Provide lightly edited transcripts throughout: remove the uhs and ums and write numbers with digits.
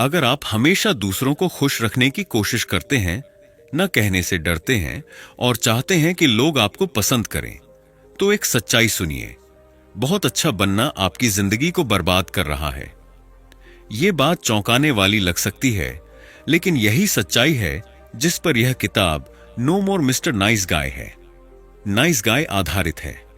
अगर आप हमेशा दूसरों को खुश रखने की कोशिश करते हैं, न कहने से डरते हैं और चाहते हैं कि लोग आपको पसंद करें, तो एक सच्चाई सुनिए। बहुत अच्छा बनना आपकी जिंदगी को बर्बाद कर रहा है। ये बात चौंकाने वाली लग सकती है, लेकिन यही सच्चाई है जिस पर यह किताब नो मोर मिस्टर नाइस गाय है, नाइस गाय आधारित है।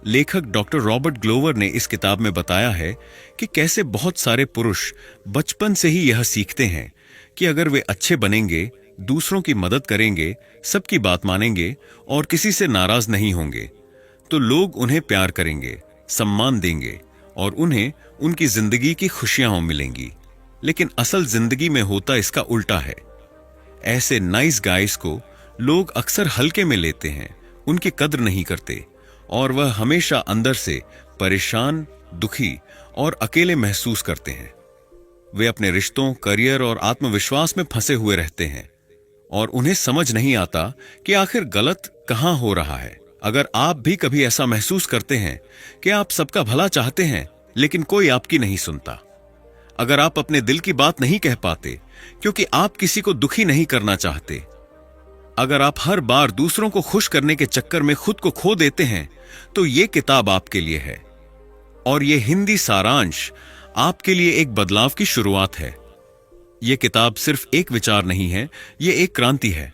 लेखक डॉक्टर रॉबर्ट ग्लोवर ने इस किताब में बताया है कि कैसे बहुत सारे पुरुष बचपन से ही यह सीखते हैं कि अगर वे अच्छे बनेंगे, दूसरों की मदद करेंगे, सबकी बात मानेंगे और किसी से नाराज नहीं होंगे, तो लोग उन्हें प्यार करेंगे, सम्मान देंगे और उन्हें उनकी जिंदगी की खुशियां मिलेंगी। लेकिन असल जिंदगी में होता इसका उल्टा है। ऐसे नाइस गाइस को लोग अक्सर हल्के में लेते हैं, उनकी कद्र नहीं करते और वह हमेशा अंदर से परेशान, दुखी और अकेले महसूस करते हैं। वे अपने रिश्तों, करियर और आत्मविश्वास में फंसे हुए रहते हैं और उन्हें समझ नहीं आता कि आखिर गलत कहां हो रहा है। अगर आप भी कभी ऐसा महसूस करते हैं कि आप सबका भला चाहते हैं लेकिन कोई आपकी नहीं सुनता, अगर आप अपने दिल की बात नहीं कह पाते क्योंकि आप किसी को दुखी नहीं करना चाहते, अगर आप हर बार दूसरों को खुश करने के चक्कर में खुद को खो देते हैं, तो ये किताब आपके लिए है। और ये हिंदी सारांश आपके लिए एक बदलाव की शुरुआत है। ये किताब सिर्फ एक विचार नहीं है, ये एक क्रांति है।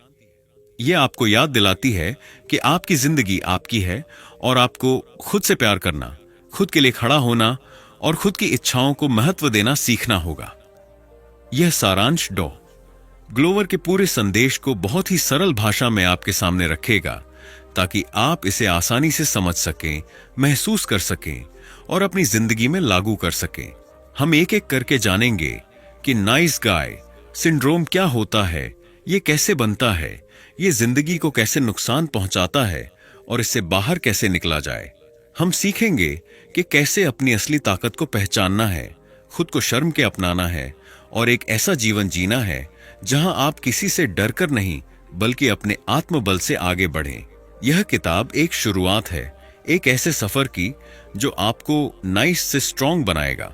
ये आपको याद दिलाती है कि आपकी जिंदगी आपकी है और आपको खुद से प्यार करना, खुद के लिए खड़ा होना और खुद की इच्छाओं को महत्व देना सीखना होगा। यह सारांश डॉ ग्लोवर के पूरे संदेश को बहुत ही सरल भाषा में आपके सामने रखेगा, ताकि आप इसे आसानी से समझ सकें, महसूस कर सकें और अपनी जिंदगी में लागू कर सकें। हम एक एक करके जानेंगे कि नाइस गाय सिंड्रोम क्या होता है, ये कैसे बनता है, ये जिंदगी को कैसे नुकसान पहुंचाता है और इससे बाहर कैसे निकला जाए। हम सीखेंगे कि कैसे अपनी असली ताकत को पहचानना है, खुद को शर्म के अपनाना है और एक ऐसा जीवन जीना है जहां आप किसी से डरकर नहीं बल्कि अपने आत्मबल से आगे बढ़ें। यह किताब एक शुरुआत है, एक ऐसे सफर की जो आपको नाइस से स्ट्रांग बनाएगा।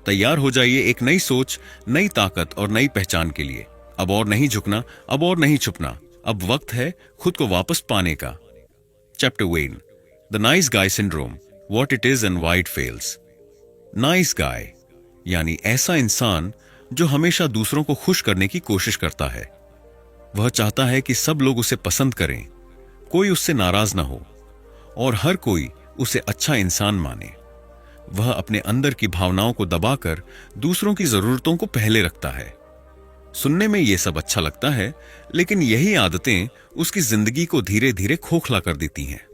तैयार हो जाइए एक नई सोच, नई ताकत और नई पहचान के लिए। अब और नहीं झुकना, अब और नहीं छुपना, अब वक्त है खुद को वापस पाने का। Chapter 1, the nice guy syndrome, what it is and why it fails. Nice guy यानी ऐसा इंसान जो हमेशा दूसरों को खुश करने की कोशिश करता है। वह चाहता है कि सब लोग उसे पसंद करें, कोई उससे नाराज ना हो और हर कोई उसे अच्छा इंसान माने। वह अपने अंदर की भावनाओं को दबाकर दूसरों की जरूरतों को पहले रखता है। सुनने में यह सब अच्छा लगता है, लेकिन यही आदतें उसकी जिंदगी को धीरे धीरे खोखला कर देती हैं।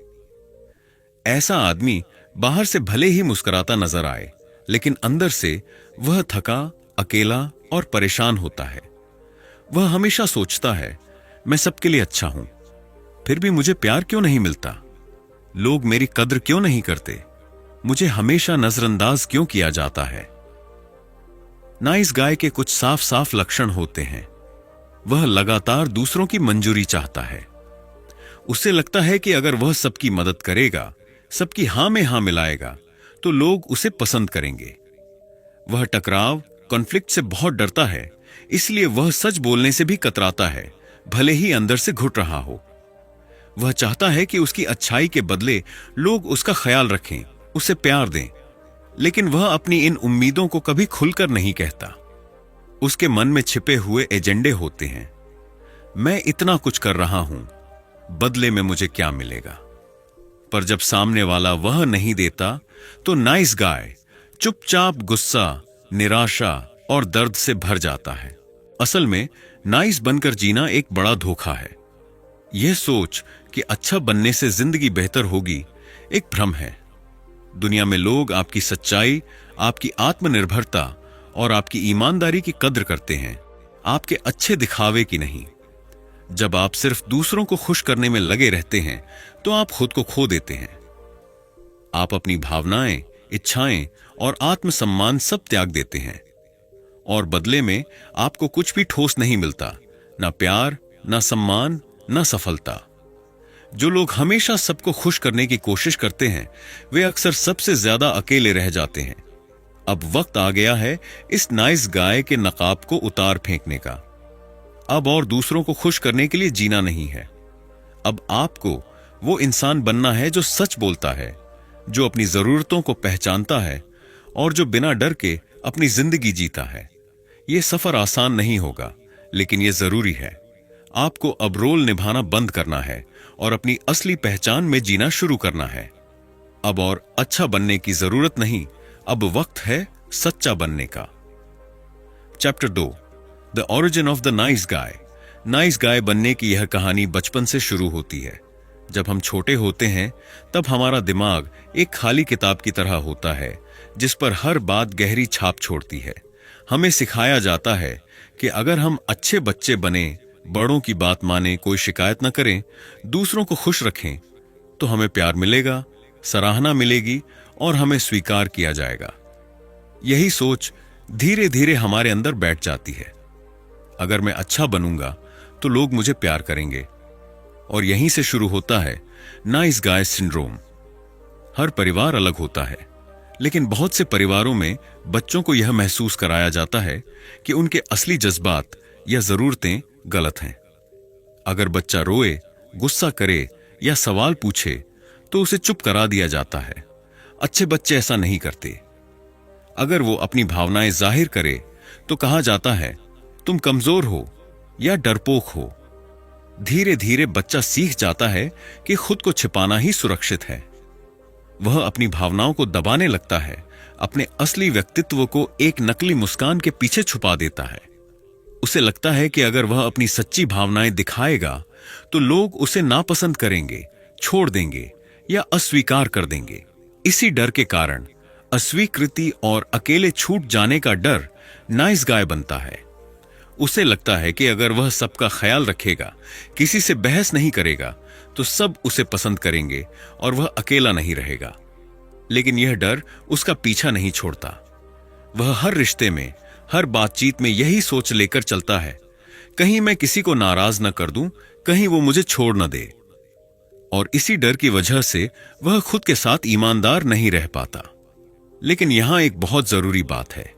ऐसा आदमी बाहर से भले ही मुस्कुराता नजर आए, लेकिन अंदर से वह थका, अकेला और परेशान होता है। वह हमेशा सोचता है, मैं सबके लिए अच्छा हूं, फिर भी मुझे प्यार क्यों नहीं मिलता, लोग मेरी कद्र क्यों नहीं करते, मुझे हमेशा नजरअंदाज क्यों किया जाता है। नाइस गाय के कुछ साफ साफ लक्षण होते हैं। वह लगातार दूसरों की मंजूरी चाहता है। उसे लगता है कि अगर वह सबकी मदद करेगा, सबकी हां में हां मिलाएगा, तो लोग उसे पसंद करेंगे। वह टकराव, कॉन्फ्लिक्ट से बहुत डरता है, इसलिए वह सच बोलने से भी कतराता है, भले ही अंदर से घुट रहा हो। वह चाहता है कि उसकी अच्छाई के बदले लोग उसका ख्याल रखें, उसे प्यार दें, लेकिन वह अपनी इन उम्मीदों को कभी खुलकर नहीं कहता। उसके मन में छिपे हुए एजेंडे होते हैं। मैं इतना कुछ कर रहा हूं, बदले में मुझे क्या मिलेगा? पर जब सामने वाला वह नहीं देता, तो नाइस गाय चुपचाप गुस्सा, निराशा और दर्द से भर जाता है। असल में नाइस बनकर जीना एक बड़ा धोखा है। यह सोच कि अच्छा बनने से जिंदगी बेहतर होगी एक भ्रम है। दुनिया में लोग आपकी सच्चाई, आपकी आत्मनिर्भरता और आपकी ईमानदारी की कद्र करते हैं, आपके अच्छे दिखावे की नहीं। जब आप सिर्फ दूसरों को खुश करने में लगे रहते हैं, तो आप खुद को खो देते हैं। आप अपनी भावनाएं, इच्छाएं और आत्मसम्मान सब त्याग देते हैं और बदले में आपको कुछ भी ठोस नहीं मिलता, ना प्यार, ना सम्मान, ना सफलता। जो लोग हमेशा सबको खुश करने की कोशिश करते हैं, वे अक्सर सबसे ज्यादा अकेले रह जाते हैं। अब वक्त आ गया है इस नाइस गाय के नकाब को उतार फेंकने का। अब और दूसरों को खुश करने के लिए जीना नहीं है। अब आपको वो इंसान बनना है जो सच बोलता है, जो अपनी जरूरतों को पहचानता है और जो बिना डर के अपनी जिंदगी जीता है। ये सफर आसान नहीं होगा, लेकिन ये जरूरी है। आपको अब रोल निभाना बंद करना है और अपनी असली पहचान में जीना शुरू करना है। अब और अच्छा बनने की जरूरत नहीं, अब वक्त है सच्चा बनने का। Chapter 2, the origin of the nice guy. Nice guy बनने की यह कहानी बचपन से शुरू होती है। जब हम छोटे होते हैं तब हमारा दिमाग एक खाली किताब की तरह होता है, जिस पर हर बात गहरी छाप छोड़ती है। हमें सिखाया जाता है कि अगर हम अच्छे बच्चे बने, बड़ों की बात माने, कोई शिकायत न करें, दूसरों को खुश रखें, तो हमें प्यार मिलेगा, सराहना मिलेगी और हमें स्वीकार किया जाएगा। यही सोच धीरे धीरे हमारे अंदर बैठ जाती है। अगर मैं अच्छा बनूंगा तो लोग मुझे प्यार करेंगे। और यहीं से शुरू होता है नाइस गाय सिंड्रोम। हर परिवार अलग होता है, लेकिन बहुत से परिवारों में बच्चों को यह महसूस कराया जाता है कि उनके असली जज्बात या जरूरतें गलत हैं। अगर बच्चा रोए, गुस्सा करे या सवाल पूछे तो उसे चुप करा दिया जाता है। अच्छे बच्चे ऐसा नहीं करते। अगर वो अपनी भावनाएं जाहिर करे तो कहा जाता है तुम कमजोर हो या डरपोक हो। धीरे धीरे बच्चा सीख जाता है कि खुद को छिपाना ही सुरक्षित है। वह अपनी भावनाओं को दबाने लगता है, अपने असली व्यक्तित्व को एक नकली मुस्कान के पीछे छुपा देता है। उसे लगता है कि अगर वह अपनी सच्ची भावनाएं दिखाएगा तो लोग उसे नापसंद करेंगे, छोड़ देंगे या अस्वीकार कर देंगे। इसी डर के कारण अस्वीकृति और अकेले छूट जाने का डर नाइस गाय बनता है। उसे लगता है कि अगर वह सबका ख्याल रखेगा, किसी से बहस नहीं करेगा, तो सब उसे पसंद करेंगे और वह अकेला नहीं रहेगा। लेकिन यह डर उसका पीछा नहीं छोड़ता। वह हर रिश्ते में, हर बातचीत में यही सोच लेकर चलता है, कहीं मैं किसी को नाराज न कर दूं, कहीं वो मुझे छोड़ न दे। और इसी डर की वजह से वह खुद के साथ ईमानदार नहीं रह पाता। लेकिन यहां एक बहुत जरूरी बात है।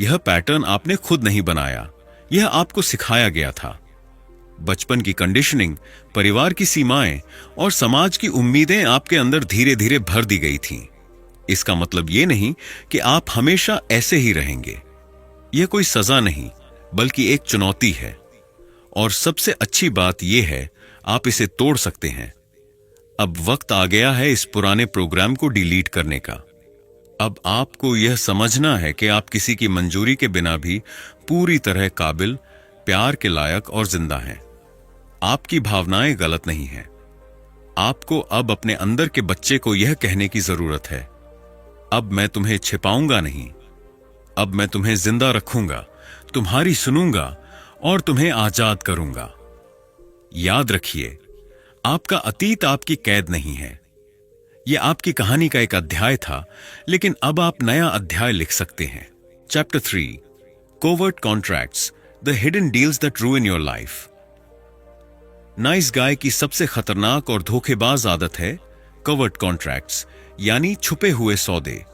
यह पैटर्न आपने खुद नहीं बनाया, यह आपको सिखाया गया था। बचपन की कंडीशनिंग, परिवार की सीमाएं और समाज की उम्मीदें आपके अंदर धीरे धीरे भर दी गई थीं। इसका मतलब यह नहीं कि आप हमेशा ऐसे ही रहेंगे। यह कोई सजा नहीं, बल्कि एक चुनौती है। और सबसे अच्छी बात यह है, आप इसे तोड़ सकते हैं। अब वक्त आ गया है इस पुराने प्रोग्राम को डिलीट करने का। अब आपको यह समझना है कि आप किसी की मंजूरी के बिना भी पूरी तरह काबिल, प्यार के लायक और जिंदा हैं। आपकी भावनाएं गलत नहीं हैं। आपको अब अपने अंदर के बच्चे को यह कहने की जरूरत है, अब मैं तुम्हें छिपाऊंगा नहीं, अब मैं तुम्हें जिंदा रखूंगा, तुम्हारी सुनूंगा और तुम्हें आजाद करूंगा। याद रखिए, आपका अतीत आपकी कैद नहीं है। यह आपकी कहानी का एक अध्याय था, लेकिन अब आप नया अध्याय लिख सकते हैं। Chapter 3, covert contracts, the hidden deals that रूइन your life. Nice guy की सबसे खतरनाक और धोखेबाज आदत है कवर्ट कॉन्ट्रैक्ट्स, यानी छुपे हुए सौदे।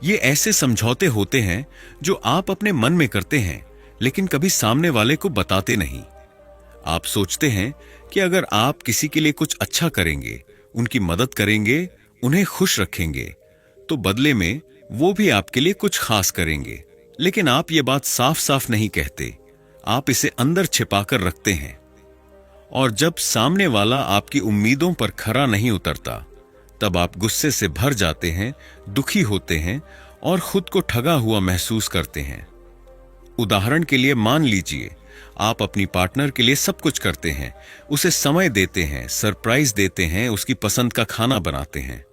ये ऐसे समझौते होते हैं जो आप अपने मन में करते हैं, लेकिन कभी सामने वाले को बताते नहीं। आप सोचते हैं कि अगर आप किसी के लिए कुछ अच्छा करेंगे, उनकी मदद करेंगे, उन्हें खुश रखेंगे, तो बदले में वो भी आपके लिए कुछ खास करेंगे। लेकिन आप ये बात साफ साफ नहीं कहते, आप इसे अंदर छिपाकर रखते हैं। और जब सामने वाला आपकी उम्मीदों पर खरा नहीं उतरता, तब आप गुस्से से भर जाते हैं, दुखी होते हैं और खुद को ठगा हुआ महसूस करते हैं। उदाहरण के लिए मान लीजिए, आप अपनी पार्टनर के लिए सब कुछ करते हैं, उसे समय देते हैं, सरप्राइज देते हैं, उसकी पसंद का खाना बनाते हैं,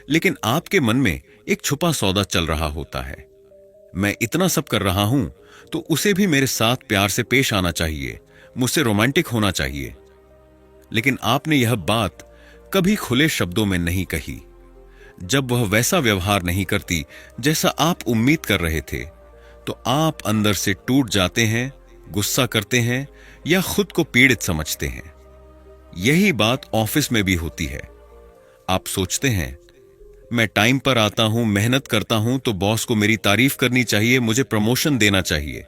लेकिन आपके मन में एक छुपा सौदा चल रहा होता है। मैं इतना सब कर रहा हूं तो उसे भी मेरे साथ प्यार से पेश आना चाहिए, मुझसे रोमांटिक होना चाहिए। लेकिन आपने यह बात कभी खुले शब्दों में नहीं कही। जब वह वैसा व्यवहार नहीं करती जैसा आप उम्मीद कर रहे थे, तो आप अंदर से टूट जाते हैं, गुस्सा करते हैं या खुद को पीड़ित समझते हैं। यही बात ऑफिस में भी होती है। आप सोचते हैं, मैं टाइम पर आता हूं, मेहनत करता हूं तो बॉस को मेरी तारीफ करनी चाहिए, मुझे प्रमोशन देना चाहिए।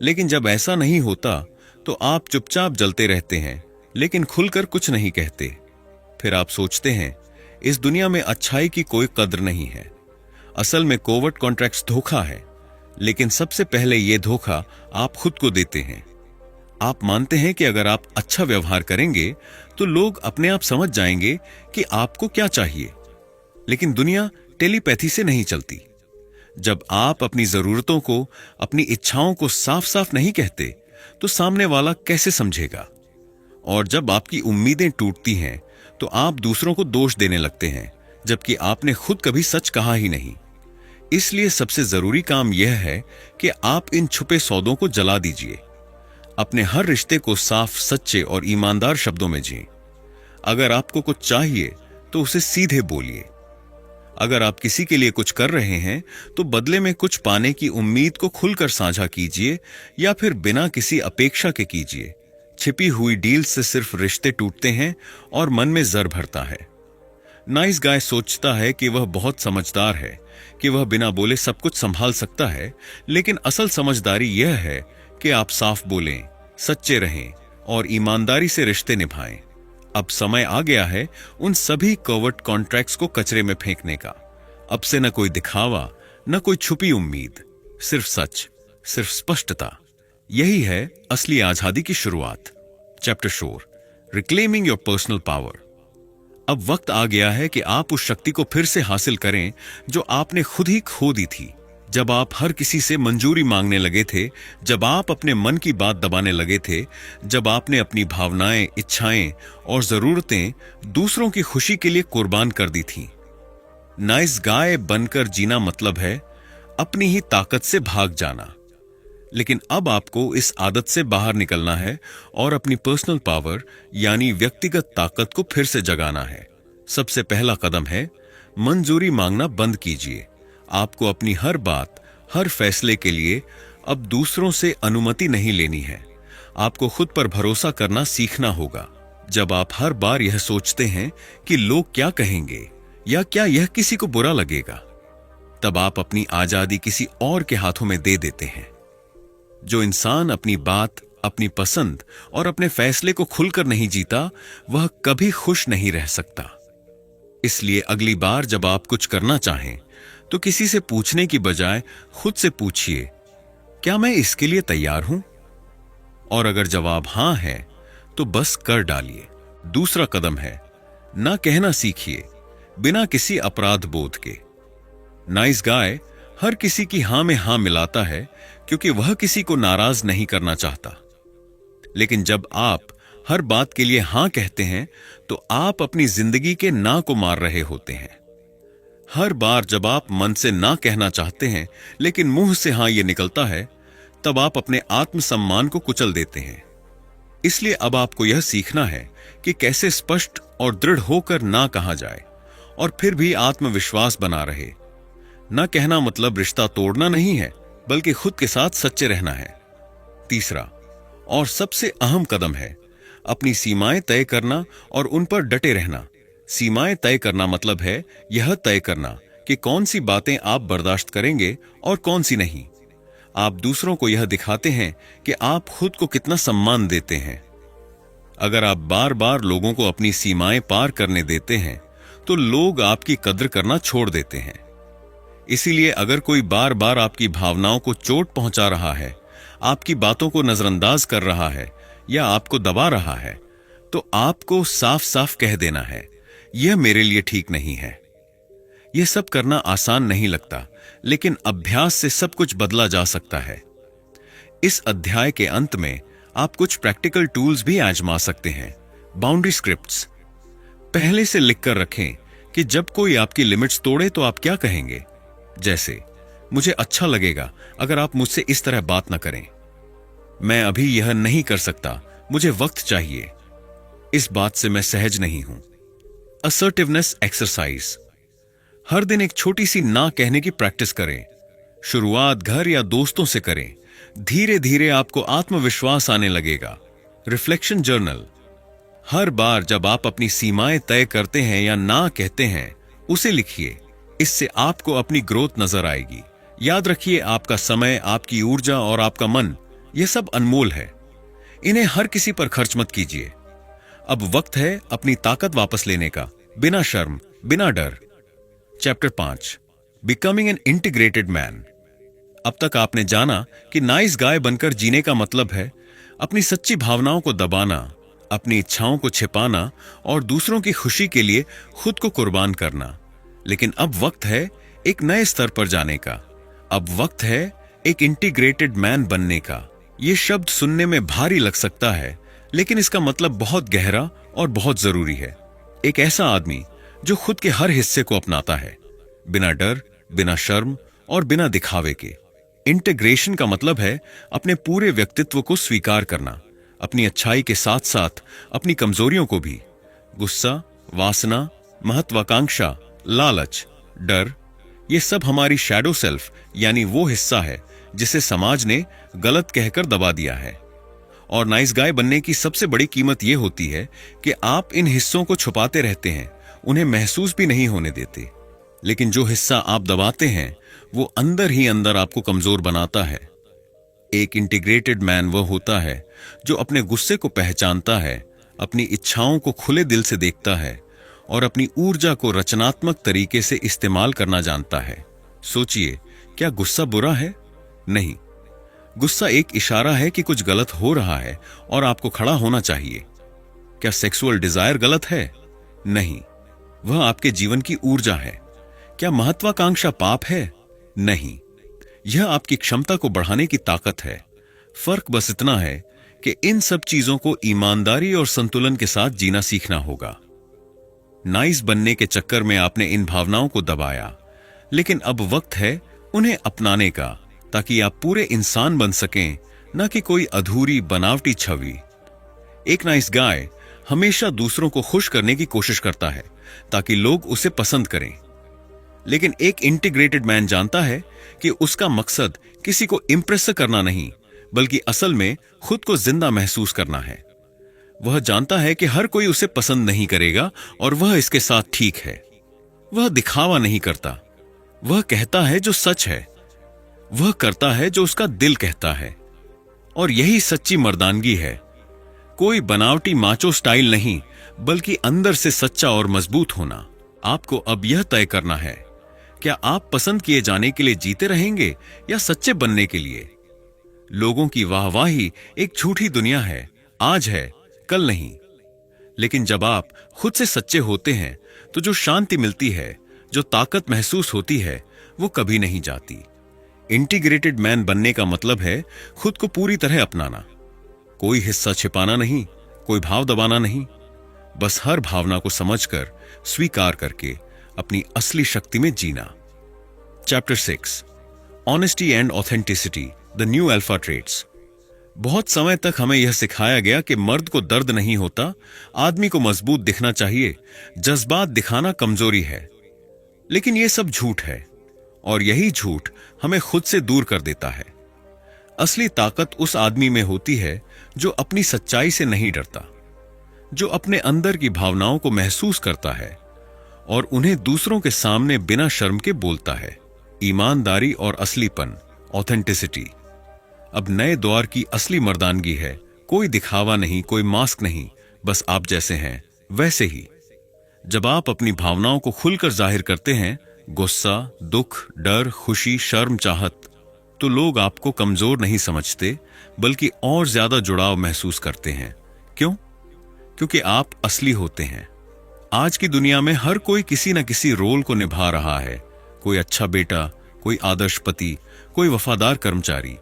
लेकिन जब ऐसा नहीं होता तो आप चुपचाप जलते रहते हैं, लेकिन खुलकर कुछ नहीं कहते। फिर आप सोचते हैं इस दुनिया में अच्छाई की कोई कद्र नहीं है। असल में कोवर्ट कॉन्ट्रैक्ट्स धोखा है, लेकिन सबसे पहले यह धोखा आप खुद को देते हैं। आप मानते हैं कि अगर आप अच्छा व्यवहार करेंगे तो लोग अपने आप समझ जाएंगे कि आपको क्या चाहिए। लेकिन दुनिया टेलीपैथी से नहीं चलती। जब आप अपनी जरूरतों को, अपनी इच्छाओं को साफ साफ नहीं कहते तो सामने वाला कैसे समझेगा? और जब आपकी उम्मीदें टूटती हैं तो आप दूसरों को दोष देने लगते हैं, जबकि आपने खुद कभी सच कहा ही नहीं। इसलिए सबसे जरूरी काम यह है कि आप इन छुपे सौदों को जला दीजिए। अपने हर रिश्ते को साफ, सच्चे और ईमानदार शब्दों में जिएं। अगर आपको कुछ चाहिए तो उसे सीधे बोलिए। अगर आप किसी के लिए कुछ कर रहे हैं तो बदले में कुछ पाने की उम्मीद को खुलकर साझा कीजिए, या फिर बिना किसी अपेक्षा के कीजिए। छिपी हुई डील से सिर्फ रिश्ते टूटते हैं और मन में जर भरता है। नाइस गाय सोचता है कि वह बहुत समझदार है, कि वह बिना बोले सब कुछ संभाल सकता है, लेकिन असल समझदारी यह है कि आप साफ बोलें, सच्चे रहें और ईमानदारी से रिश्ते निभाएं। अब समय आ गया है उन सभी कोवर्ट कॉन्ट्रैक्ट्स को कचरे में फेंकने का। अब से न कोई दिखावा, न कोई छुपी उम्मीद, सिर्फ सच, सिर्फ स्पष्टता। यही है असली आजादी की शुरुआत। Chapter 4, reclaiming your personal power. अब वक्त आ गया है कि आप उस शक्ति को फिर से हासिल करें जो आपने खुद ही खो दी थी। जब आप हर किसी से मंजूरी मांगने लगे थे, जब आप अपने मन की बात दबाने लगे थे, जब आपने अपनी भावनाएं, इच्छाएं और जरूरतें दूसरों की खुशी के लिए कुर्बान कर दी थी। नाइस गाय बनकर जीना मतलब है अपनी ही ताकत से भाग जाना। लेकिन अब आपको इस आदत से बाहर निकलना है और अपनी पर्सनल पावर यानी व्यक्तिगत ताकत को फिर से जगाना है। सबसे पहला कदम है मंजूरी मांगना बंद कीजिए। आपको अपनी हर बात, हर फैसले के लिए अब दूसरों से अनुमति नहीं लेनी है। आपको खुद पर भरोसा करना सीखना होगा। जब आप हर बार यह सोचते हैं कि लोग क्या कहेंगे या क्या यह किसी को बुरा लगेगा, तब आप अपनी आजादी किसी और के हाथों में दे देते हैं। जो इंसान अपनी बात, अपनी पसंद और अपने फैसले को खुलकर नहीं जीता, वह कभी खुश नहीं रह सकता। इसलिए अगली बार जब आप कुछ करना चाहें तो किसी से पूछने की बजाय खुद से पूछिए, क्या मैं इसके लिए तैयार हूं? और अगर जवाब हां है तो बस कर डालिए। दूसरा कदम है ना कहना सीखिए बिना किसी अपराध बोध के। नाइस गाय हर किसी की हां में हां मिलाता है क्योंकि वह किसी को नाराज नहीं करना चाहता। लेकिन जब आप हर बात के लिए हां कहते हैं तो आप अपनी जिंदगी के ना को मार रहे होते हैं। हर बार जब आप मन से ना कहना चाहते हैं लेकिन मुंह से हां ये निकलता है, तब आप अपने आत्मसम्मान को कुचल देते हैं। इसलिए अब आपको यह सीखना है कि कैसे स्पष्ट और दृढ़ होकर ना कहा जाए और फिर भी आत्मविश्वास बना रहे। ना कहना मतलब रिश्ता तोड़ना नहीं है, बल्कि खुद के साथ सच्चे रहना है। तीसरा और सबसे अहम कदम है अपनी सीमाएं तय करना और उन पर डटे रहना। सीमाएं तय करना मतलब है यह तय करना कि कौन सी बातें आप बर्दाश्त करेंगे और कौन सी नहीं। आप दूसरों को यह दिखाते हैं कि आप खुद को कितना सम्मान देते हैं। अगर आप बार बार लोगों को अपनी सीमाएं पार करने देते हैं तो लोग आपकी कद्र करना छोड़ देते हैं। इसीलिए अगर कोई बार बार आपकी भावनाओं को चोट पहुंचा रहा है, आपकी बातों को नजरअंदाज कर रहा है या आपको दबा रहा है, तो आपको साफ साफ कह देना है, यह मेरे लिए ठीक नहीं है। यह सब करना आसान नहीं लगता, लेकिन अभ्यास से सब कुछ बदला जा सकता है। इस अध्याय के अंत में आप कुछ प्रैक्टिकल टूल्स भी आजमा सकते हैं। बाउंड्री स्क्रिप्ट्स पहले से लिखकर रखें कि जब कोई आपकी लिमिट्स तोड़े तो आप क्या कहेंगे। जैसे, मुझे अच्छा लगेगा अगर आप मुझसे इस तरह बात न करें। मैं अभी यह नहीं कर सकता, मुझे वक्त चाहिए। इस बात से मैं सहज नहीं हूं। असर्टिवनेस एक्सरसाइज हर दिन एक छोटी सी ना कहने की प्रैक्टिस करें। शुरुआत घर या दोस्तों से करें। धीरे धीरे आपको आत्मविश्वास आने लगेगा। रिफ्लेक्शन जर्नल हर बार जब आप अपनी सीमाएं तय करते हैं या ना कहते हैं, उसे लिखिए। इससे आपको अपनी ग्रोथ नजर आएगी। याद रखिए, आपका समय, आपकी ऊर्जा और आपका मन, यह सब अनमोल है। इन्हें हर किसी पर खर्च मत कीजिए। अब वक्त है अपनी ताकत वापस लेने का, बिना शर्म, बिना डर। Chapter 5, becoming an integrated man. अब तक आपने जाना कि नाइस गाय बनकर जीने का मतलब है अपनी सच्ची भावनाओं को दबाना, अपनी इच्छाओं को छिपाना और दूसरों की खुशी के लिए खुद को कुर्बान करना। लेकिन अब वक्त है एक नए स्तर पर जाने का। अब वक्त है एक इंटीग्रेटेड मैन बनने का। यह शब्द सुनने में भारी लग सकता है, लेकिन इसका मतलब बहुत गहरा और बहुत जरूरी है। एक ऐसा आदमी जो खुद के हर हिस्से को अपनाता है, बिना डर, बिना शर्म और बिना दिखावे के। इंटीग्रेशन का मतलब है अपने पूरे व्यक्तित्व को स्वीकार करना, अपनी अच्छाई के साथ साथ अपनी कमजोरियों को भी। गुस्सा, वासना, महत्वाकांक्षा, लालच, डर, ये सब हमारी शैडो सेल्फ यानी वो हिस्सा है जिसे समाज ने गलत कहकर दबा दिया है। और नाइस गाय बनने की सबसे बड़ी कीमत यह होती है कि आप इन हिस्सों को छुपाते रहते हैं, उन्हें महसूस भी नहीं होने देते। लेकिन जो हिस्सा आप दबाते हैं वो अंदर ही अंदर आपको कमजोर बनाता है। एक इंटीग्रेटेड मैन वह होता है जो अपने गुस्से को पहचानता है, अपनी इच्छाओं को खुले दिल से देखता है और अपनी ऊर्जा को रचनात्मक तरीके से इस्तेमाल करना जानता है। सोचिए, क्या गुस्सा बुरा है? नहीं। गुस्सा एक इशारा है कि कुछ गलत हो रहा है और आपको खड़ा होना चाहिए। क्या सेक्सुअल डिजायर गलत है? नहीं, वह आपके जीवन की ऊर्जा है। क्या महत्वाकांक्षा पाप है? नहीं, यह आपकी क्षमता को बढ़ाने की ताकत है। फर्क बस इतना है कि इन सब चीजों को ईमानदारी और संतुलन के साथ जीना सीखना होगा। नाइस बनने के चक्कर में आपने इन भावनाओं को दबाया, लेकिन अब वक्त है उन्हें अपनाने का, ताकि आप पूरे इंसान बन सकें, न कि कोई अधूरी बनावटी छवि। एक नाइस गाय हमेशा दूसरों को खुश करने की कोशिश करता है ताकि लोग उसे पसंद करें। लेकिन एक इंटीग्रेटेड मैन जानता है कि उसका मकसद किसी को इंप्रेस करना नहीं, बल्कि असल में खुद को जिंदा महसूस करना है। वह जानता है कि हर कोई उसे पसंद नहीं करेगा और वह इसके साथ ठीक है। वह दिखावा नहीं करता, वह कहता है जो सच है, वह करता है जो उसका दिल कहता है। और यही सच्ची मर्दानगी है। कोई बनावटी माचो स्टाइल नहीं, बल्कि अंदर से सच्चा और मजबूत होना। आपको अब यह तय करना है, क्या आप पसंद किए जाने के लिए जीते रहेंगे या सच्चे बनने के लिए? लोगों की वाहवाही एक झूठी दुनिया है, आज है, कल नहीं। लेकिन जब आप खुद से सच्चे होते हैं तो जो शांति मिलती है, जो ताकत महसूस होती है, वो कभी नहीं जाती। इंटीग्रेटेड मैन बनने का मतलब है खुद को पूरी तरह अपनाना। कोई हिस्सा छिपाना नहीं, कोई भाव दबाना नहीं, बस हर भावना को समझकर, स्वीकार करके अपनी असली शक्ति में जीना। Chapter 6, honesty and authenticity, the new alpha traits. बहुत समय तक हमें यह सिखाया गया कि मर्द को दर्द नहीं होता, आदमी को मजबूत दिखना चाहिए, जज्बात दिखाना कमजोरी है। लेकिन यह सब झूठ है, और यही झूठ हमें खुद से दूर कर देता है। असली ताकत उस आदमी में होती है जो अपनी सच्चाई से नहीं डरता, जो अपने अंदर की भावनाओं को महसूस करता है और उन्हें दूसरों के सामने बिना शर्म के बोलता है। ईमानदारी और असलीपन, ऑथेंटिसिटी। अब नए दौर की असली मर्दानगी है, कोई दिखावा नहीं, कोई मास्क नहीं, बस आप जैसे हैं वैसे ही। जब आप अपनी भावनाओं को खुलकर जाहिर करते हैं, गुस्सा, दुख, डर, खुशी, शर्म, चाहत, तो लोग आपको कमजोर नहीं समझते, बल्कि और ज्यादा जुड़ाव महसूस करते हैं। क्यों? क्योंकि आप असली होते हैं। आज की दुनिया में हर कोई किसी न किसी रोल को निभा रहा है। कोई अच्छा बेटा, कोई आदर्श पति, कोई वफादार कर्मचारी।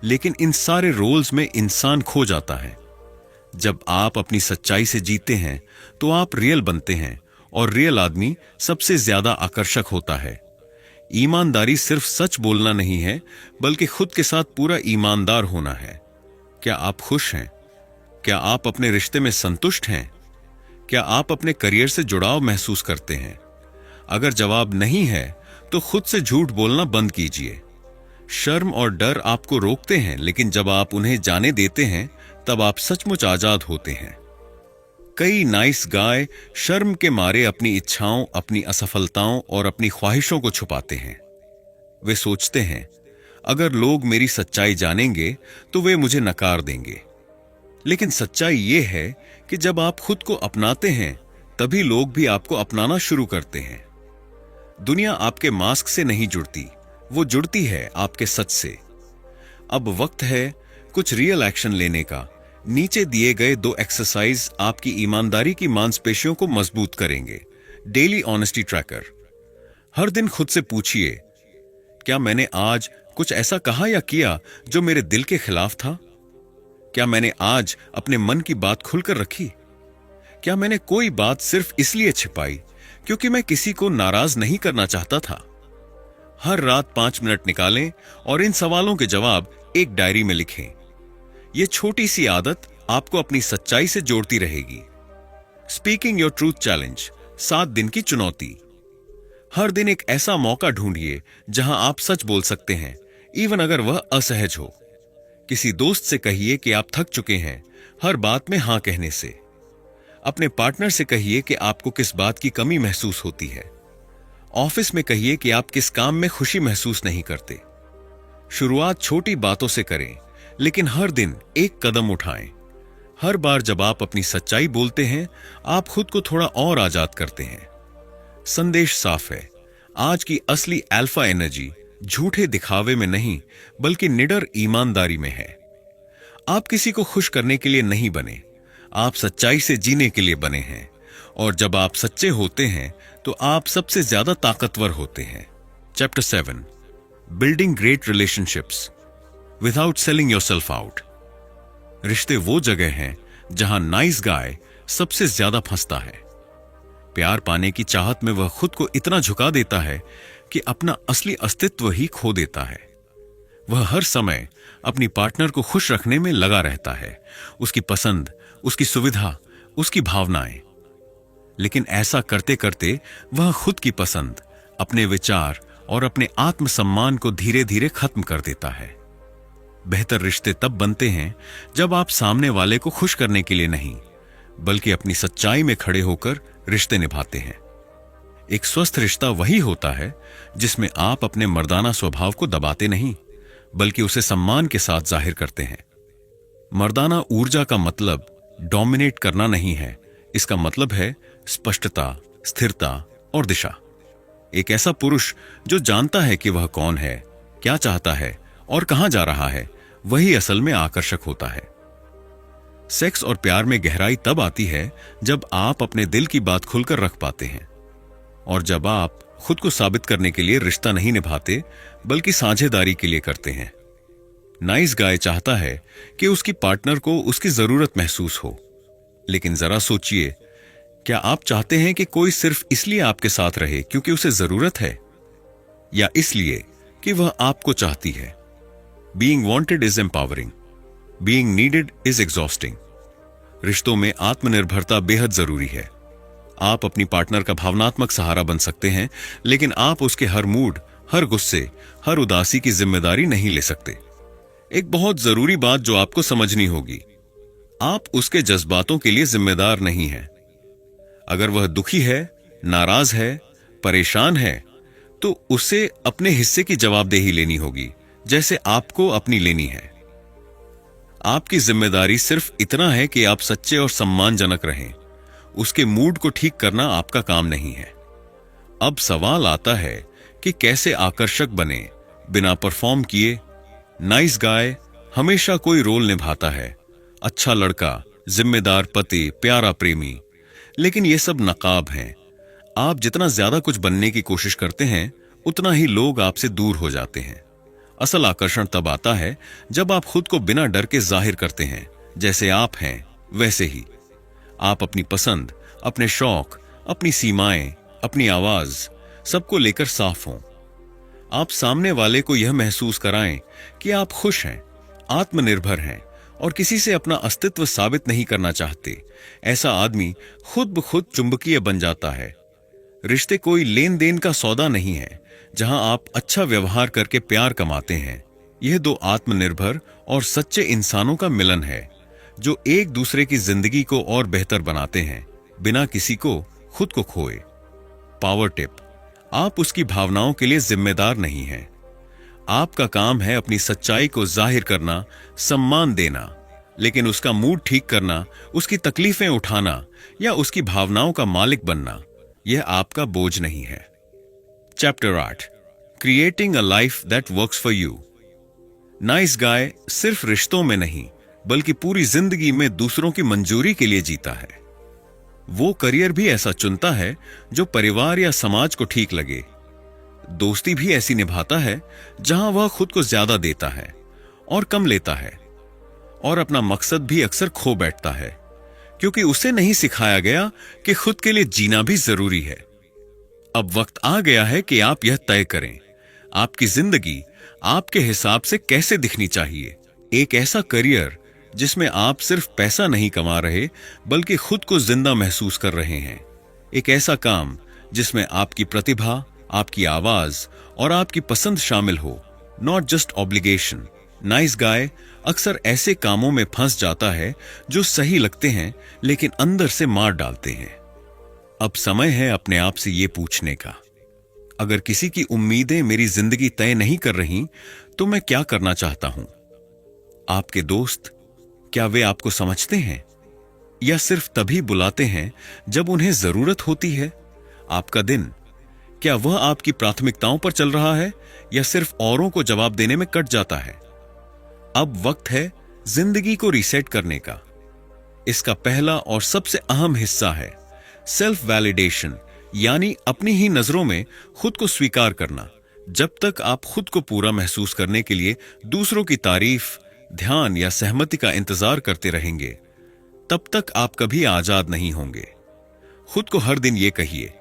लेकिन इन सारे रोल्स में इंसान खो जाता है। जब आप अपनी सच्चाई से जीते हैं तो आप रियल बनते हैं, और रियल आदमी सबसे ज्यादा आकर्षक होता है। ईमानदारी सिर्फ सच बोलना नहीं है, बल्कि खुद के साथ पूरा ईमानदार होना है। क्या आप खुश हैं? क्या आप अपने रिश्ते में संतुष्ट हैं? क्या आप अपने करियर से जुड़ाव महसूस करते हैं? अगर जवाब नहीं है तो खुद से झूठ बोलना बंद कीजिए। शर्म और डर आपको रोकते हैं, लेकिन जब आप उन्हें जाने देते हैं तब आप सचमुच आजाद होते हैं। कई नाइस गाय शर्म के मारे अपनी इच्छाओं, अपनी असफलताओं और अपनी ख्वाहिशों को छुपाते हैं। वे सोचते हैं, अगर लोग मेरी सच्चाई जानेंगे तो वे मुझे नकार देंगे। लेकिन सच्चाई ये है कि जब आप खुद को अपनाते हैं तभी लोग भी आपको अपनाना शुरू करते हैं। दुनिया आपके मास्क से नहीं जुड़ती, वो जुड़ती है आपके सच से। अब वक्त है कुछ रियल एक्शन लेने का। नीचे दिए गए 2 एक्सरसाइज आपकी ईमानदारी की मांसपेशियों को मजबूत करेंगे। Daily honesty tracker. हर दिन खुद से पूछिए, क्या मैंने आज कुछ ऐसा कहा या किया जो मेरे दिल के खिलाफ था? क्या मैंने आज अपने मन की बात खुलकर रखी? क्या मैंने कोई बात सिर्फ इसलिए छिपाई क्योंकि मैं किसी को नाराज नहीं करना चाहता था? हर रात 5 मिनट निकालें और इन सवालों के जवाब एक डायरी में लिखें। यह छोटी सी आदत आपको अपनी सच्चाई से जोड़ती रहेगी। स्पीकिंग योर ट्रूथ चैलेंज, 7 दिन की चुनौती। हर दिन एक ऐसा मौका ढूंढिए जहां आप सच बोल सकते हैं, इवन अगर वह असहज हो। किसी दोस्त से कहिए कि आप थक चुके हैं हर बात में हां कहने से। अपने पार्टनर से कहिए कि आपको किस बात की कमी महसूस होती है। ऑफिस में कहिए कि आप किस काम में खुशी महसूस नहीं करते। शुरुआत छोटी बातों से करें, लेकिन हर दिन एक कदम उठाएं। हर बार जब आप अपनी सच्चाई बोलते हैं, आप खुद को थोड़ा और आजाद करते हैं। संदेश साफ है, आज की असली अल्फा एनर्जी झूठे दिखावे में नहीं बल्कि निडर ईमानदारी में है। आप किसी को खुश करने के लिए नहीं बने, आप सच्चाई से जीने के लिए बने हैं। और जब आप सच्चे होते हैं तो आप सबसे ज्यादा ताकतवर होते हैं। Chapter 7, building great relationships without selling yourself out. रिश्ते वो जगह हैं जहां नाइस गाय सबसे ज्यादा फंसता है। प्यार पाने की चाहत में वह खुद को इतना झुका देता है कि अपना असली अस्तित्व ही खो देता है। वह हर समय अपनी पार्टनर को खुश रखने में लगा रहता है, उसकी पसंद, उसकी सुविधा, उसकी भावनाएं। लेकिन ऐसा करते करते वह खुद की पसंद, अपने विचार और अपने आत्मसम्मान को धीरे धीरे खत्म कर देता है। बेहतर रिश्ते तब बनते हैं जब आप सामने वाले को खुश करने के लिए नहीं बल्कि अपनी सच्चाई में खड़े होकर रिश्ते निभाते हैं। एक स्वस्थ रिश्ता वही होता है जिसमें आप अपने मर्दाना स्वभाव को दबाते नहीं बल्कि उसे सम्मान के साथ जाहिर करते हैं। मर्दाना ऊर्जा का मतलब डोमिनेट करना नहीं है, इसका मतलब है स्पष्टता, स्थिरता और दिशा। एक ऐसा पुरुष जो जानता है कि वह कौन है, क्या चाहता है और कहां जा रहा है, वही असल में आकर्षक होता है। सेक्स और प्यार में गहराई तब आती है जब आप अपने दिल की बात खुलकर रख पाते हैं और जब आप खुद को साबित करने के लिए रिश्ता नहीं निभाते बल्कि साझेदारी के लिए करते हैं। नाइस गाय चाहता है कि उसकी पार्टनर को उसकी जरूरत महसूस हो। लेकिन जरा सोचिए, क्या आप चाहते हैं कि कोई सिर्फ इसलिए आपके साथ रहे क्योंकि उसे जरूरत है, या इसलिए कि वह आपको चाहती है? Being wanted is empowering. Being needed is exhausting. रिश्तों में आत्मनिर्भरता बेहद जरूरी है। आप अपनी पार्टनर का भावनात्मक सहारा बन सकते हैं, लेकिन आप उसके हर मूड, हर गुस्से, हर उदासी की जिम्मेदारी नहीं ले सकते। एक बहुत जरूरी बात जो आपको समझनी होगी, आप उसके जज्बातों के लिए जिम्मेदार नहीं हैं। अगर वह दुखी है, नाराज है, परेशान है, तो उसे अपने हिस्से की जवाबदेही लेनी होगी जैसे आपको अपनी लेनी है। आपकी जिम्मेदारी सिर्फ इतना है कि आप सच्चे और सम्मानजनक रहें। उसके मूड को ठीक करना आपका काम नहीं है। अब सवाल आता है कि कैसे आकर्षक बने बिना परफॉर्म किए। नाइस गाय हमेशा कोई रोल निभाता है, अच्छा लड़का, जिम्मेदार पति, प्यारा प्रेमी। लेकिन ये सब नकाब हैं। आप जितना ज्यादा कुछ बनने की कोशिश करते हैं उतना ही लोग आपसे दूर हो जाते हैं। असल आकर्षण तब आता है जब आप खुद को बिना डर के जाहिर करते हैं, जैसे आप हैं वैसे ही। आप अपनी पसंद, अपने शौक, अपनी सीमाएं, अपनी आवाज, सबको लेकर साफ हों। आप सामने वाले को यह महसूस कराएं कि आप खुश हैं, आत्मनिर्भर हैं और किसी से अपना अस्तित्व साबित नहीं करना चाहते। ऐसा आदमी खुद ब खुद चुंबकीय बन जाता है। रिश्ते कोई लेन देन का सौदा नहीं है जहां आप अच्छा व्यवहार करके प्यार कमाते हैं। यह 2 आत्मनिर्भर और सच्चे इंसानों का मिलन है। जो एक दूसरे की जिंदगी को और बेहतर बनाते हैं बिना किसी को खुद को खोए। पावर टिप, आप उसकी भावनाओं के लिए जिम्मेदार नहीं हैं। आपका काम है अपनी सच्चाई को जाहिर करना, सम्मान देना, लेकिन उसका मूड ठीक करना, उसकी तकलीफें उठाना या उसकी भावनाओं का मालिक बनना, यह आपका बोझ नहीं है। Chapter 8, creating a life that works for you. Nice guy सिर्फ रिश्तों में नहीं बल्कि पूरी जिंदगी में दूसरों की मंजूरी के लिए जीता है। वो करियर भी ऐसा चुनता है जो परिवार या समाज को ठीक लगे। दोस्ती भी ऐसी निभाता है जहां वह खुद को ज्यादा देता है और कम लेता है, और अपना मकसद भी अक्सर खो बैठता है क्योंकि उसे नहीं सिखाया गया कि खुद के लिए जीना भी जरूरी है। अब वक्त आ गया है कि आप यह तय करें, आपकी जिंदगी आपके हिसाब से कैसे दिखनी चाहिए। एक ऐसा करियर जिसमें आप सिर्फ पैसा नहीं कमा रहे बल्कि खुद को जिंदा महसूस कर रहे हैं। एक ऐसा काम जिसमें आपकी प्रतिभा, आपकी आवाज और आपकी पसंद शामिल हो, not just obligation. Nice guy अक्सर ऐसे कामों में फंस जाता है जो सही लगते हैं लेकिन अंदर से मार डालते हैं। अब समय है अपने आप से ये पूछने का, अगर किसी की उम्मीदें मेरी जिंदगी तय नहीं कर रही तो मैं क्या करना चाहता हूं? आपके दोस्त, क्या वे आपको समझते हैं या सिर्फ तभी बुलाते हैं जब उन्हें जरूरत होती है? आपका दिन, क्या वह आपकी प्राथमिकताओं पर चल रहा है या सिर्फ औरों को जवाब देने में कट जाता है? अब वक्त है जिंदगी को रीसेट करने का। इसका पहला और सबसे अहम हिस्सा है सेल्फ वैलिडेशन, यानी अपनी ही नजरों में खुद को स्वीकार करना। जब तक आप खुद को पूरा महसूस करने के लिए दूसरों की तारीफ, ध्यान या सहमति का इंतजार करते रहेंगे, तब तक आप कभी आजाद नहीं होंगे। खुद को हर दिन ये कहिए,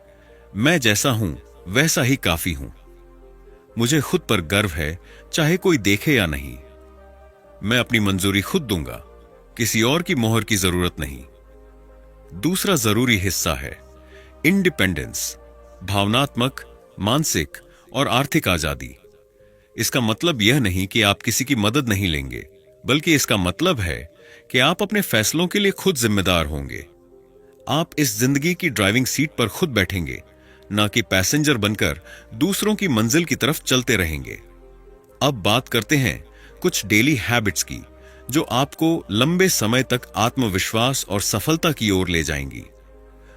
मैं जैसा हूं वैसा ही काफी हूं। मुझे खुद पर गर्व है, चाहे कोई देखे या नहीं। मैं अपनी मंजूरी खुद दूंगा, किसी और की मोहर की जरूरत नहीं। दूसरा जरूरी हिस्सा है इंडिपेंडेंस, भावनात्मक, मानसिक और आर्थिक आजादी। इसका मतलब यह नहीं कि आप किसी की मदद नहीं लेंगे, बल्कि इसका मतलब है कि आप अपने फैसलों के लिए खुद जिम्मेदार होंगे। आप इस जिंदगी की ड्राइविंग सीट पर खुद बैठेंगे, ना कि पैसेंजर बनकर दूसरों की मंजिल की तरफ चलते रहेंगे। अब बात करते हैं कुछ डेली हैबिट्स की जो आपको लंबे समय तक आत्मविश्वास और सफलता की ओर ले जाएंगी।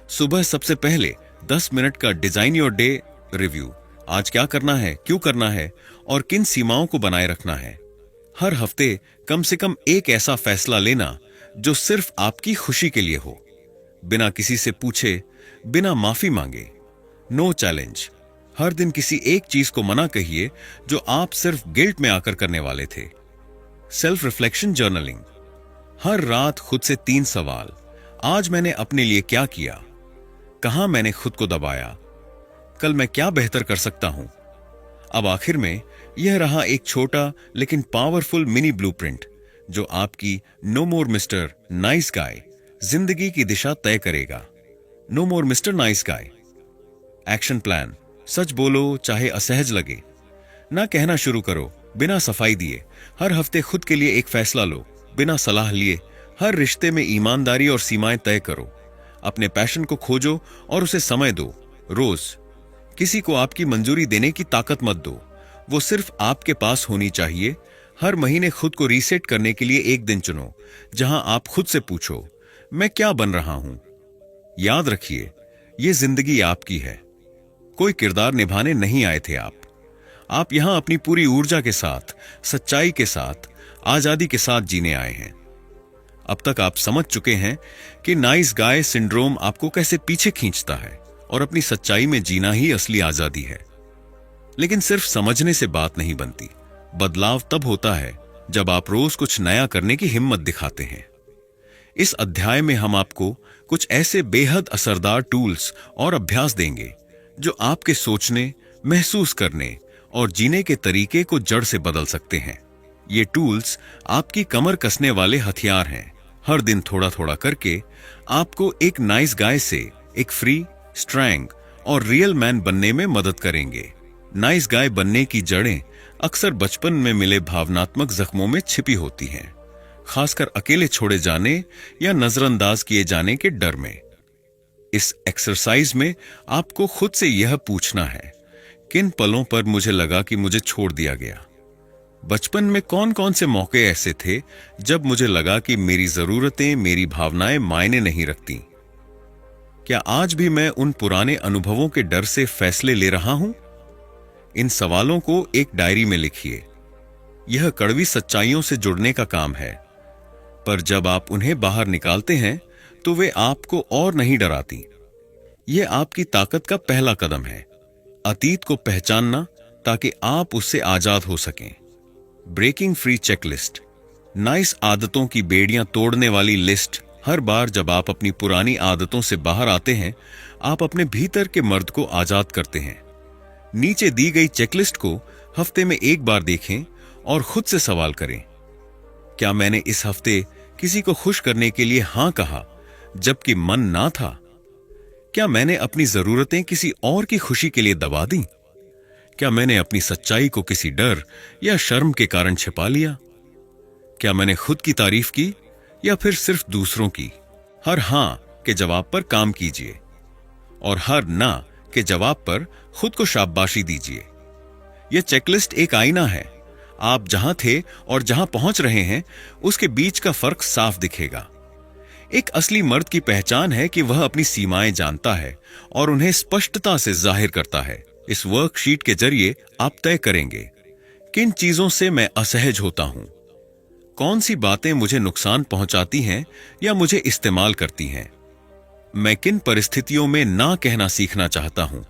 सुबह सबसे पहले 10 मिनट का डिजाइन योर डे रिव्यू। आज क्या करना है, क्यों करना है और किन सीमाओं को बनाए रखना है। हर हफ्ते कम से कम एक ऐसा फैसला लेना जो सिर्फ आपकी खुशी के लिए हो, बिना किसी से पूछे, बिना माफी मांगे। No challenge. हर दिन किसी एक चीज को मना कहिए जो आप सिर्फ गिल्ट में आकर करने वाले थे। Self reflection journaling. हर रात खुद से 3 सवाल। आज मैंने अपने लिए क्या किया? कहां मैंने खुद को दबाया? कल मैं क्या बेहतर कर सकता हूं? अब आखिर में यह रहा एक छोटा लेकिन पावरफुल मिनी ब्लूप्रिंट जो आपकी no more mister nice guy जिंदगी की दिशा तय करेगा। No more mister nice guy. Action plan. सच बोलो चाहे असहज लगे। ना कहना शुरू करो बिना सफाई दिए। हर हफ्ते खुद के लिए एक फैसला लो बिना सलाह लिए। हर रिश्ते में ईमानदारी और सीमाएं तय करो। अपने पैशन को खोजो और उसे समय दो। रोज किसी को आपकी मंजूरी देने की ताकत मत दो, वो सिर्फ आपके पास होनी चाहिए। हर महीने खुद को रीसेट करने के लिए एक दिन चुनो जहां आप खुद से पूछो, मैं क्या बन रहा हूं? याद रखिए, यह जिंदगी आपकी है। कोई किरदार निभाने नहीं आए थे आप यहां अपनी पूरी ऊर्जा के साथ, सच्चाई के साथ, आजादी के साथ जीने आए हैं। अब तक आप समझ चुके हैं कि नाइस गाय सिंड्रोम आपको कैसे पीछे खींचता है और अपनी सच्चाई में जीना ही असली आजादी है। लेकिन सिर्फ समझने से बात नहीं बनती। बदलाव तब होता है जब आप रोज कुछ नया करने की हिम्मत दिखाते हैं। इस अध्याय में हम आपको कुछ ऐसे बेहद असरदार टूल्स और अभ्यास देंगे जो आपके सोचने, महसूस करने और जीने के तरीके को जड़ से बदल सकते हैं। ये टूल्स आपकी कमर कसने वाले हथियार हैं। हर दिन थोड़ा थोड़ा करके आपको एक नाइस गाय से एक फ्री, स्ट्रॉन्ग और रियल मैन बनने में मदद करेंगे। नाइस गाय बनने की जड़ें अक्सर बचपन में मिले भावनात्मक जख्मों में छिपी होती हैं। खासकर अकेले छोड़े जाने या नजरअंदाज किए जाने के डर में। इस एक्सरसाइज में आपको खुद से यह पूछना है, किन पलों पर मुझे लगा कि मुझे छोड़ दिया गया? बचपन में कौन कौन से मौके ऐसे थे जब मुझे लगा कि मेरी जरूरतें, मेरी भावनाएं मायने नहीं रखती? क्या आज भी मैं उन पुराने अनुभवों के डर से फैसले ले रहा हूं? इन सवालों को एक डायरी में लिखिए। यह कड़वी सच्चाइयों से जुड़ने का काम है, पर जब आप उन्हें बाहर निकालते हैं तो वे आपको और नहीं डराती। यह आपकी ताकत का पहला कदम है, अतीत को पहचानना ताकि आप उससे आजाद हो सकें। ब्रेकिंग फ्री चेकलिस्ट, नाइस आदतों की बेड़ियां तोड़ने वाली लिस्ट। हर बार जब आप अपनी पुरानी आदतों से बाहर आते हैं, आप अपने भीतर के मर्द को आजाद करते हैं। नीचे दी गई चेकलिस्ट को हफ्ते में एक बार देखें और खुद से सवाल करें, क्या मैंने इस हफ्ते किसी को खुश करने के लिए हां कहा जबकि मन ना था? क्या मैंने अपनी जरूरतें किसी और की खुशी के लिए दबा दी? क्या मैंने अपनी सच्चाई को किसी डर या शर्म के कारण छिपा लिया? क्या मैंने खुद की तारीफ की या फिर सिर्फ दूसरों की? हर हां के जवाब पर काम कीजिए और हर ना के जवाब पर खुद को शाबाशी दीजिए। यह चेकलिस्ट एक आईना है। आप जहां थे और जहां पहुंच रहे हैं, उसके बीच का फर्क साफ दिखेगा। एक असली मर्द की पहचान है कि वह अपनी सीमाएं जानता है और उन्हें स्पष्टता से जाहिर करता है। इस वर्कशीट के जरिए आप तय करेंगे, किन चीजों से मैं असहज होता हूं, कौन सी बातें मुझे नुकसान पहुंचाती हैं या मुझे इस्तेमाल करती हैं, मैं किन परिस्थितियों में ना कहना सीखना चाहता हूं।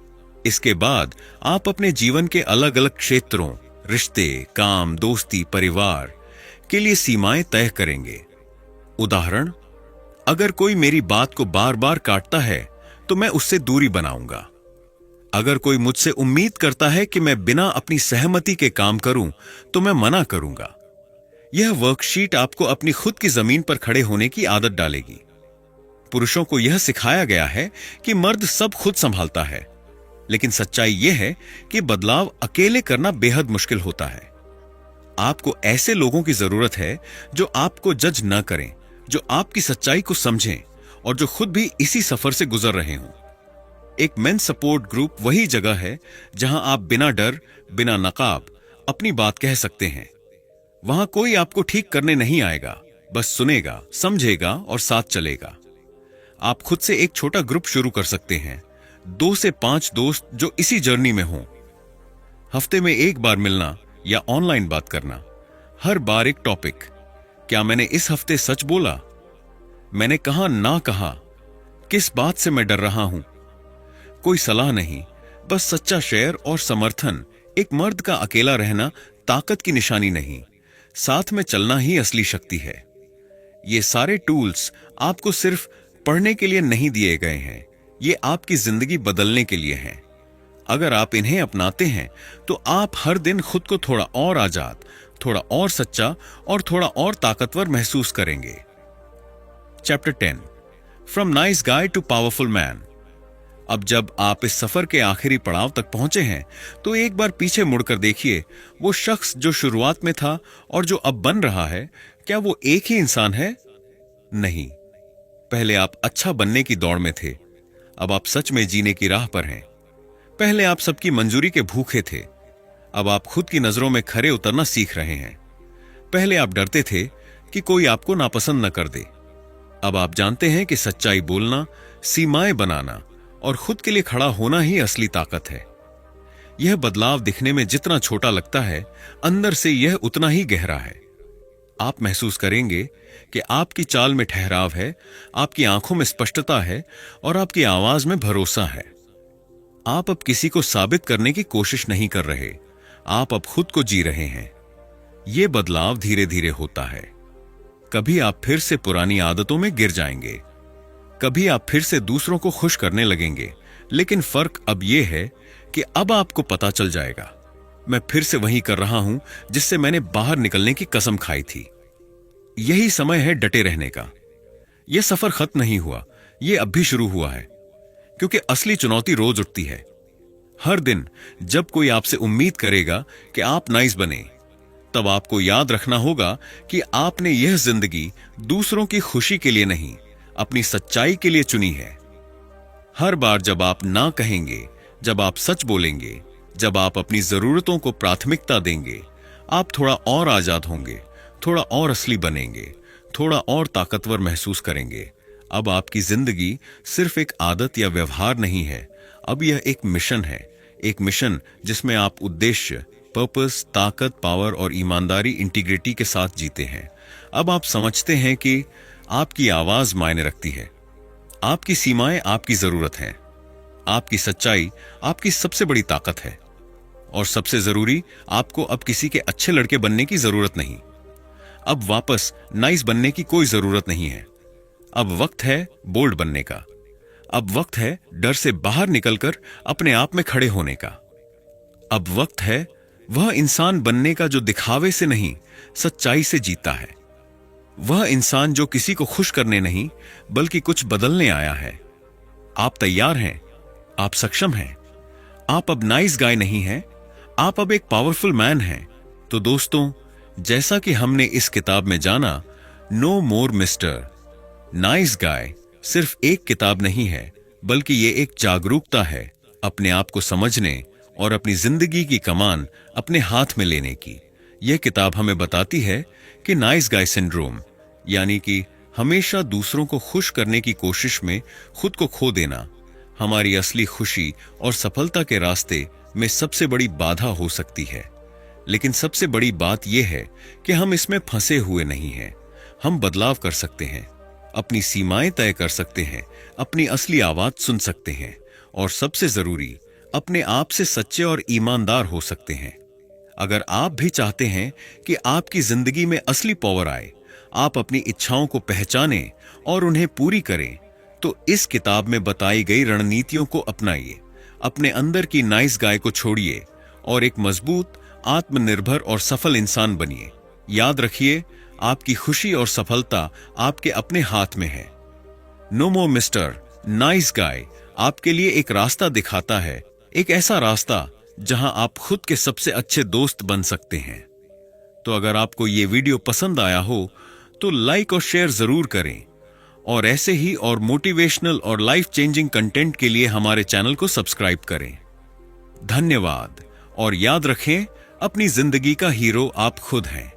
इसके बाद आप अपने जीवन के अलग अलग क्षेत्रों, रिश्ते, काम, दोस्ती, परिवार के लिए सीमाएं तय करेंगे। उदाहरण, अगर कोई मेरी बात को बार बार काटता है तो मैं उससे दूरी बनाऊंगा। अगर कोई मुझसे उम्मीद करता है कि मैं बिना अपनी सहमति के काम करूं तो मैं मना करूंगा। यह वर्कशीट आपको अपनी खुद की जमीन पर खड़े होने की आदत डालेगी। पुरुषों को यह सिखाया गया है कि मर्द सब खुद संभालता है, लेकिन सच्चाई यह है कि बदलाव अकेले करना बेहद मुश्किल होता है। आपको ऐसे लोगों की जरूरत है जो आपको जज न करें, जो आपकी सच्चाई को समझें और जो खुद भी इसी सफर से गुजर रहे हों। एक मेन सपोर्ट ग्रुप वही जगह है जहां आप बिना डर, बिना नकाब अपनी बात कह सकते हैं। वहां कोई आपको ठीक करने नहीं आएगा, बस सुनेगा, समझेगा और साथ चलेगा। आप खुद से एक छोटा ग्रुप शुरू कर सकते हैं, 2 से 5 दोस्त जो इसी जर्नी में हों। हफ्ते में एक बार मिलना या ऑनलाइन बात करना। हर बार एक टॉपिक, क्या मैंने इस हफ्ते सच बोला? मैंने कहां ना कहा? किस बात से मैं डर रहा हूं? कोई सलाह नहीं, बस सच्चा शेयर और समर्थन। एक मर्द का अकेला रहना ताकत की निशानी नहीं, साथ में चलना ही असली शक्ति है। ये सारे टूल्स आपको सिर्फ पढ़ने के लिए नहीं दिए गए हैं, ये आपकी जिंदगी बदलने के लिए हैं। अगर आप इन्हें अपनाते हैं तो आप हर दिन खुद को थोड़ा और आजाद, थोड़ा और सच्चा और थोड़ा और ताकतवर महसूस करेंगे। Chapter 10, from nice guy to powerful man. अब जब आप इस सफर के आखिरी पड़ाव तक पहुंचे हैं तो एक बार पीछे मुड़कर देखिए। वो शख्स जो शुरुआत में था और जो अब बन रहा है, क्या वो एक ही इंसान है? नहीं। पहले आप अच्छा बनने की दौड़ में थे, अब आप सच में जीने की राह पर हैं। पहले आप सबकी मंजूरी के भूखे थे, अब आप खुद की नजरों में खरे उतरना सीख रहे हैं। पहले आप डरते थे कि कोई आपको नापसंद न कर दे, अब आप जानते हैं कि सच्चाई बोलना, सीमाएं बनाना और खुद के लिए खड़ा होना ही असली ताकत है। यह बदलाव दिखने में जितना छोटा लगता है, अंदर से यह उतना ही गहरा है। आप महसूस करेंगे कि आपकी चाल में ठहराव है, आपकी आंखों में स्पष्टता है और आपकी आवाज में भरोसा है। आप अब किसी को साबित करने की कोशिश नहीं कर रहे, आप अब खुद को जी रहे हैं। यह बदलाव धीरे धीरे होता है। कभी आप फिर से पुरानी आदतों में गिर जाएंगे, कभी आप फिर से दूसरों को खुश करने लगेंगे, लेकिन फर्क अब यह है कि अब आपको पता चल जाएगा, मैं फिर से वही कर रहा हूं जिससे मैंने बाहर निकलने की कसम खाई थी। यही समय है डटे रहने का। यह सफर खत्म नहीं हुआ, यह अब भी शुरू हुआ है, क्योंकि असली चुनौती रोज उठती है। हर दिन जब कोई आपसे उम्मीद करेगा कि आप नाइस बने, तब आपको याद रखना होगा कि आपने यह जिंदगी दूसरों की खुशी के लिए नहीं, अपनी सच्चाई के लिए चुनी है। हर बार जब आप ना कहेंगे, जब आप सच बोलेंगे, जब आप अपनी जरूरतों को प्राथमिकता देंगे, आप थोड़ा और आजाद होंगे, थोड़ा और असली बनेंगे, थोड़ा और ताकतवर महसूस करेंगे। अब आपकी जिंदगी सिर्फ एक आदत या व्यवहार नहीं है, अब यह एक मिशन है, एक मिशन जिसमें आप उद्देश्य, पर्पस, ताकत, पावर और ईमानदारी, इंटीग्रिटी के साथ जीते हैं। अब आप समझते हैं कि आपकी आवाज मायने रखती है, आपकी सीमाएं आपकी जरूरत हैं, आपकी सच्चाई आपकी सबसे बड़ी ताकत है। और सबसे जरूरी, आपको अब किसी के अच्छे लड़के बनने की जरूरत नहीं, अब वापस नाइस बनने की कोई जरूरत नहीं है। अब वक्त है बोल्ड बनने का, अब वक्त है डर से बाहर निकलकर अपने आप में खड़े होने का। अब वक्त है वह इंसान बनने का जो दिखावे से नहीं, सच्चाई से जीता है। वह इंसान जो किसी को खुश करने नहीं, बल्कि कुछ बदलने आया है। आप तैयार हैं, आप सक्षम हैं, आप अब नाइस गाय नहीं हैं, आप अब एक पावरफुल मैन हैं। तो दोस्तों, जैसा कि हमने इस किताब में जाना, नो मोर मिस्टर नाइस गाय सिर्फ एक किताब नहीं है, बल्कि ये एक जागरूकता है अपने आप को समझने और अपनी जिंदगी की कमान अपने हाथ में लेने की। यह किताब हमें बताती है कि नाइस गाय सिंड्रोम, यानी कि हमेशा दूसरों को खुश करने की कोशिश में खुद को खो देना, हमारी असली खुशी और सफलता के रास्ते में सबसे बड़ी बाधा हो सकती है। लेकिन सबसे बड़ी बात यह है कि हम इसमें फंसे हुए नहीं हैं। हम बदलाव कर सकते हैं, अपनी सीमाएं तय कर सकते हैं, अपनी असली आवाज सुन सकते हैं और सबसे जरूरी, अपने आप से सच्चे और ईमानदार हो सकते हैं। अगर आप भी चाहते हैं कि आपकी जिंदगी में असली पावर आए, आप अपनी इच्छाओं को पहचानें और उन्हें पूरी करें, तो इस किताब में बताई गई रणनीतियों को अपनाइए। अपने अंदर की नाइस गाय को छोड़िए और एक मजबूत, आत्मनिर्भर और सफल इंसान बनिए। याद रखिए, आपकी खुशी और सफलता आपके अपने हाथ में है। नो मोर मिस्टर नाइस गाय आपके लिए एक रास्ता दिखाता है, एक ऐसा रास्ता जहां आप खुद के सबसे अच्छे दोस्त बन सकते हैं। तो अगर आपको ये वीडियो पसंद आया हो तो लाइक और शेयर जरूर करें, और ऐसे ही और मोटिवेशनल और लाइफ चेंजिंग कंटेंट के लिए हमारे चैनल को सब्सक्राइब करें। धन्यवाद, और याद रखें, अपनी जिंदगी का हीरो आप खुद हैं।